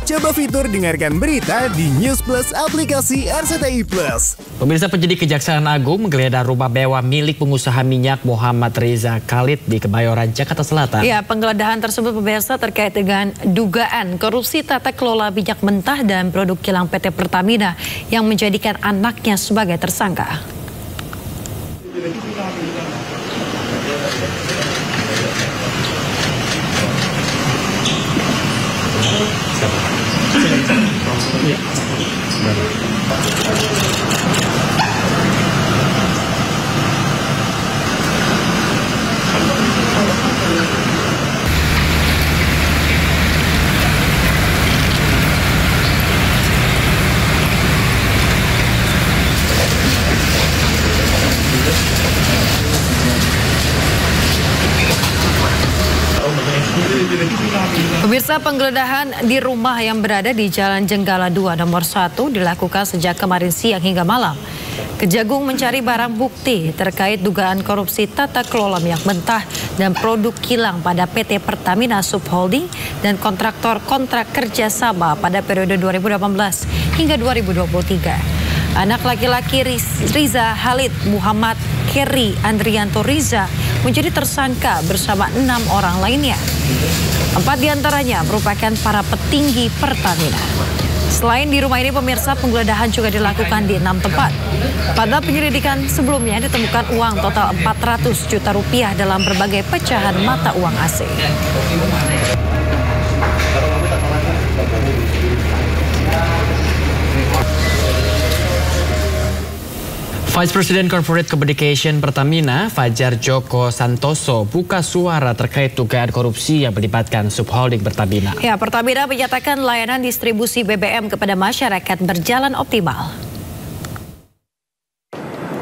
Coba fitur dengarkan berita di News Plus aplikasi RCTI Plus. Pemirsa, penyidik Kejaksaan Agung menggeledah rumah mewah milik pengusaha minyak Muhammad Reza Khalid di Kebayoran, Jakarta Selatan. Ya, penggeledahan tersebut pemirsa terkait dengan dugaan korupsi tata kelola minyak mentah dan produk kilang PT Pertamina yang menjadikan anaknya sebagai tersangka. Pemirsa, penggeledahan di rumah yang berada di Jalan Jenggala 2 nomor 1 dilakukan sejak kemarin siang hingga malam. Kejagung mencari barang bukti terkait dugaan korupsi tata kelola minyak mentah dan produk kilang pada PT Pertamina Subholding dan kontraktor kontrak kerjasama pada periode 2018 hingga 2023. Anak laki-laki Riza Khalid Muhammad Keri Andrianto Riza menjadi tersangka bersama 6 orang lainnya. 4 diantaranya merupakan para petinggi Pertamina. Selain di rumah ini, pemirsa, penggeledahan juga dilakukan di 6 tempat. Pada penyelidikan sebelumnya ditemukan uang total 400 juta rupiah dalam berbagai pecahan mata uang asing. Vice President Corporate Communication Pertamina, Fajar Joko Santoso, buka suara terkait dugaan korupsi yang melibatkan Subholding Pertamina. Ya, Pertamina menyatakan layanan distribusi BBM kepada masyarakat berjalan optimal.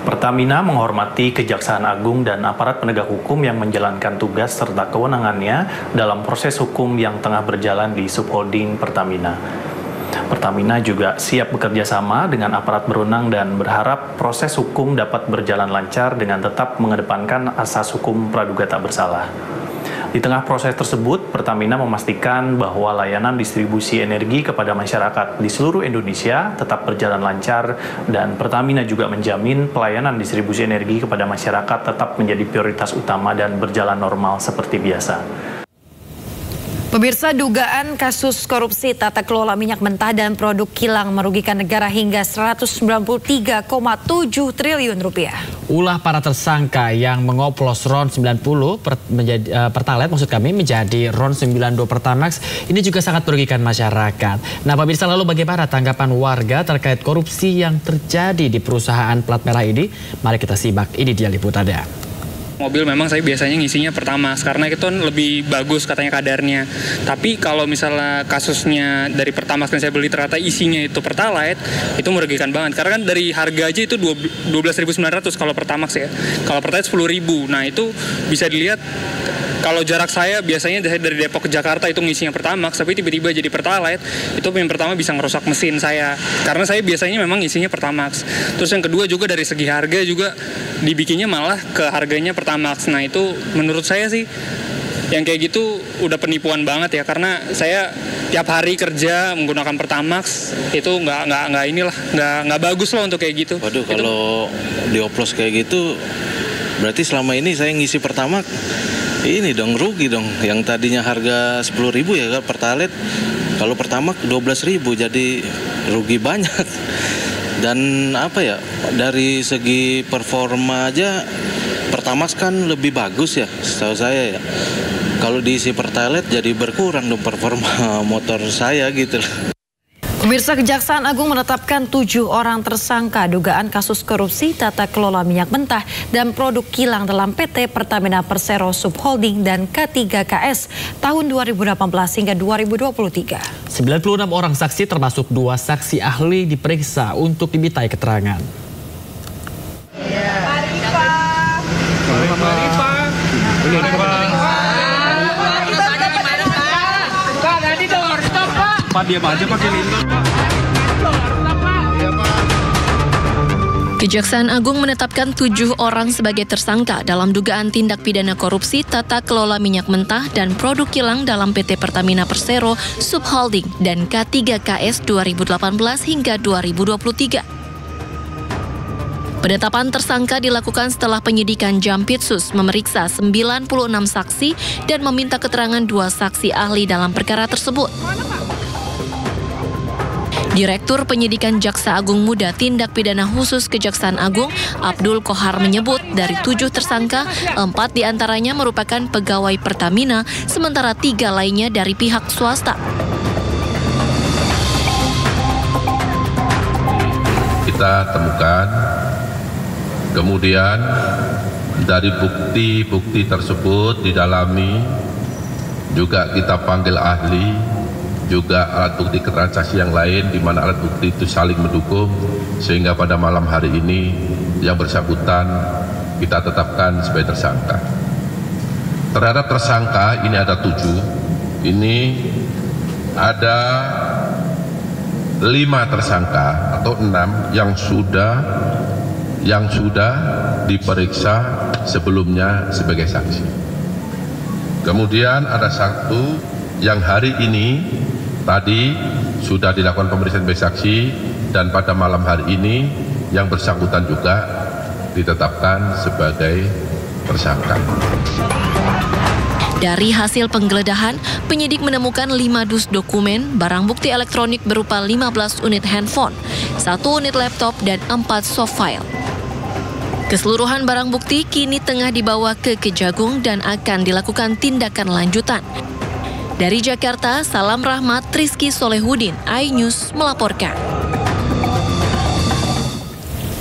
Pertamina menghormati Kejaksaan Agung dan aparat penegak hukum yang menjalankan tugas serta kewenangannya dalam proses hukum yang tengah berjalan di Subholding Pertamina. Pertamina juga siap bekerja sama dengan aparat berwenang dan berharap proses hukum dapat berjalan lancar dengan tetap mengedepankan asas hukum praduga tak bersalah. Di tengah proses tersebut, Pertamina memastikan bahwa layanan distribusi energi kepada masyarakat di seluruh Indonesia tetap berjalan lancar dan Pertamina juga menjamin pelayanan distribusi energi kepada masyarakat tetap menjadi prioritas utama dan berjalan normal seperti biasa. Pemirsa, dugaan kasus korupsi tata kelola minyak mentah dan produk kilang merugikan negara hingga 193,7 triliun rupiah. Ulah para tersangka yang mengoplos RON 90 Pertalite menjadi RON 92 Pertamax ini juga sangat merugikan masyarakat. Nah, pemirsa, lalu bagaimana tanggapan warga terkait korupsi yang terjadi di perusahaan plat merah ini? Mari kita simak, ini dia liputannya. Mobil memang saya biasanya ngisinya Pertamax karena itu lebih bagus katanya kadarnya. Tapi kalau misalnya kasusnya dari Pertamax yang saya beli ternyata isinya itu Pertalite, itu merugikan banget. Karena kan dari harga aja itu 12.900 kalau Pertamax ya. Kalau Pertalite 10.000. Nah, itu bisa dilihat kalau jarak saya biasanya dari Depok ke Jakarta itu ngisinya Pertamax, tapi tiba-tiba jadi Pertalite, itu yang pertama bisa ngerusak mesin saya. Karena saya biasanya memang ngisinya Pertamax. Terus yang kedua juga dari segi harga juga dibikinnya malah ke harganya Pertamax. Nah, itu menurut saya sih yang kayak gitu udah penipuan banget ya, karena saya tiap hari kerja menggunakan Pertamax itu nggak bagus loh untuk kayak gitu. Waduh, kalau dioplos kayak gitu berarti selama ini saya ngisi Pertamax ini dong rugi dong. Yang tadinya harga 10.000 ya kan Pertalite, kalau Pertamax 12.000 jadi rugi banyak. Dan apa ya, dari segi performa aja Pertamax kan lebih bagus ya setahu saya ya. Kalau diisi Pertalite jadi berkurang dong performa motor saya gitu. Pemirsa, Kejaksaan Agung menetapkan 7 orang tersangka dugaan kasus korupsi tata kelola minyak mentah dan produk kilang dalam PT Pertamina Persero Subholding dan K3KS tahun 2018 hingga 2023. 96 orang saksi termasuk 2 saksi ahli diperiksa untuk dimintai keterangan. Pak, diam aja pakai lindung. Kejaksaan Agung menetapkan 7 orang sebagai tersangka dalam dugaan tindak pidana korupsi tata kelola minyak mentah dan produk kilang dalam PT Pertamina Persero Subholding dan K3KS 2018 hingga 2023. Penetapan tersangka dilakukan setelah penyidikan Jampitsus memeriksa 96 saksi dan meminta keterangan 2 saksi ahli dalam perkara tersebut. Direktur Penyidikan Jaksa Agung Muda Tindak Pidana Khusus Kejaksaan Agung, Abdul Kohar menyebut dari 7 tersangka, 4 diantaranya merupakan pegawai Pertamina, sementara 3 lainnya dari pihak swasta. Kita temukan, kemudian dari bukti-bukti tersebut didalami, juga kita panggil ahli, juga alat bukti transaksi yang lain di mana alat bukti itu saling mendukung, sehingga pada malam hari ini yang bersangkutan kita tetapkan sebagai tersangka. Terhadap tersangka ini ada 7, ini ada 5 tersangka atau 6 yang sudah diperiksa sebelumnya sebagai saksi. Kemudian ada 1 yang hari ini tadi sudah dilakukan pemeriksaan sebagai saksi, dan pada malam hari ini yang bersangkutan juga ditetapkan sebagai tersangka. Dari hasil penggeledahan, penyidik menemukan 5 dus dokumen, barang bukti elektronik berupa 15 unit handphone, 1 unit laptop, dan 4 soft file. Keseluruhan barang bukti kini tengah dibawa ke Kejagung dan akan dilakukan tindakan lanjutan. Dari Jakarta, Salam Rahmat, Rizky Solehudin, iNews melaporkan.